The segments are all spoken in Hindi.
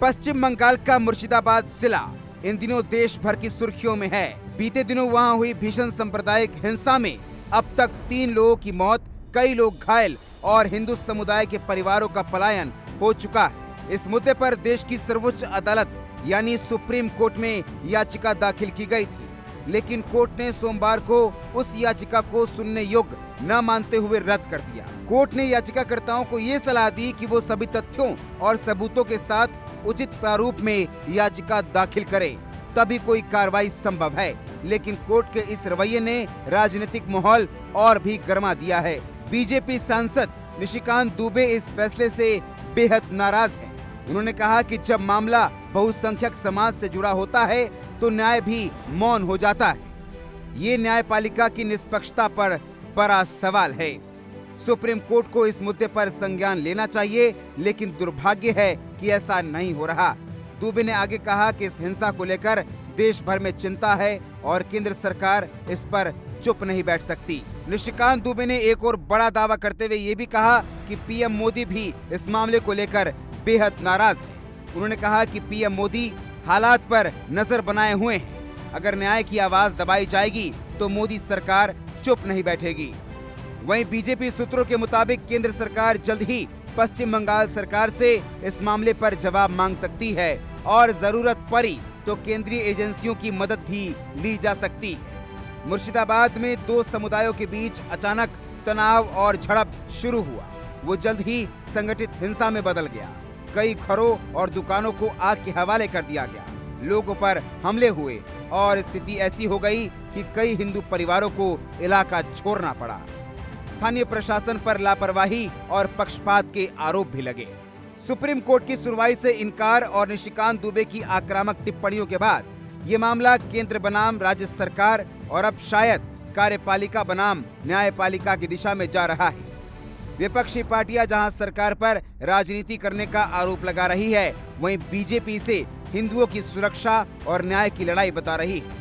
पश्चिम बंगाल का मुर्शिदाबाद जिला इन दिनों देश भर की सुर्खियों में है। बीते दिनों वहां हुई भीषण सांप्रदायिक हिंसा में अब तक 3 लोगों की मौत, कई लोग घायल और हिंदू समुदाय के परिवारों का पलायन हो चुका है। इस मुद्दे पर देश की सर्वोच्च अदालत यानी सुप्रीम कोर्ट में याचिका दाखिल की गई थी, लेकिन कोर्ट ने सोमवार को उस याचिका को सुनने योग्य न मानते हुए रद्द कर दिया। कोर्ट ने याचिकाकर्ताओं को ये सलाह दी कि वो सभी तथ्यों और सबूतों के साथ उचित प्रारूप में याचिका दाखिल करें, तभी कोई कार्रवाई संभव है। लेकिन कोर्ट के इस रवैये ने राजनीतिक माहौल और भी गर्मा दिया है। बीजेपी सांसद निशिकांत दुबे इस फैसले से बेहद नाराज हैं। उन्होंने कहा कि जब मामला बहुसंख्यक समाज से जुड़ा होता है तो न्याय भी मौन हो जाता है। ये न्यायपालिका की निष्पक्षता पर बड़ा सवाल है। सुप्रीम कोर्ट को इस मुद्दे पर संज्ञान लेना चाहिए, लेकिन दुर्भाग्य है कि ऐसा नहीं हो रहा। दुबे ने आगे कहा कि इस हिंसा को लेकर देश भर में चिंता है और केंद्र सरकार इस पर चुप नहीं बैठ सकती। निशिकांत दुबे ने एक और बड़ा दावा करते हुए ये भी कहा कि पीएम मोदी भी इस मामले को लेकर बेहद नाराज है। उन्होंने कहा कि पीएम मोदी हालात पर नजर बनाए हुए हैं। अगर न्याय की आवाज दबाई जाएगी तो मोदी सरकार चुप नहीं बैठेगी। वहीं बीजेपी सूत्रों के मुताबिक केंद्र सरकार जल्द ही पश्चिम बंगाल सरकार से इस मामले पर जवाब मांग सकती है और जरूरत पड़ी तो केंद्रीय एजेंसियों की मदद भी ली जा सकती है। मुर्शिदाबाद में 2 समुदायों के बीच अचानक तनाव और झड़प शुरू हुआ। वो जल्द ही संगठित हिंसा में बदल गया। कई घरों और दुकानों को आग के हवाले कर दिया गया। लोगों पर हमले हुए और स्थिति ऐसी हो गई कि कई हिंदू परिवारों को इलाका छोड़ना पड़ा। स्थानीय प्रशासन पर लापरवाही और पक्षपात के आरोप भी लगे। सुप्रीम कोर्ट की सुनवाई से इनकार और निशिकांत दुबे की आक्रामक टिप्पणियों के बाद ये मामला केंद्र बनाम राज्य सरकार और अब शायद कार्यपालिका बनाम न्यायपालिका की दिशा में जा रहा है। विपक्षी पार्टियां जहां सरकार पर राजनीति करने का आरोप लगा रही है, वहीं बीजेपी से हिंदुओं की सुरक्षा और न्याय की लड़ाई बता रही है।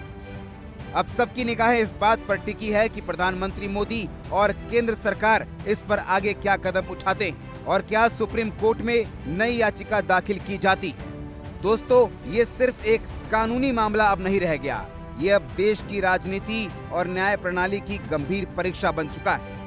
अब सबकी निगाहें इस बात पर टिकी है कि प्रधानमंत्री मोदी और केंद्र सरकार इस पर आगे क्या कदम उठाते हैं और क्या सुप्रीम कोर्ट में नई याचिका दाखिल की जाती है। दोस्तों, ये सिर्फ एक कानूनी मामला अब नहीं रह गया, ये अब देश की राजनीति और न्याय प्रणाली की गंभीर परीक्षा बन चुका है।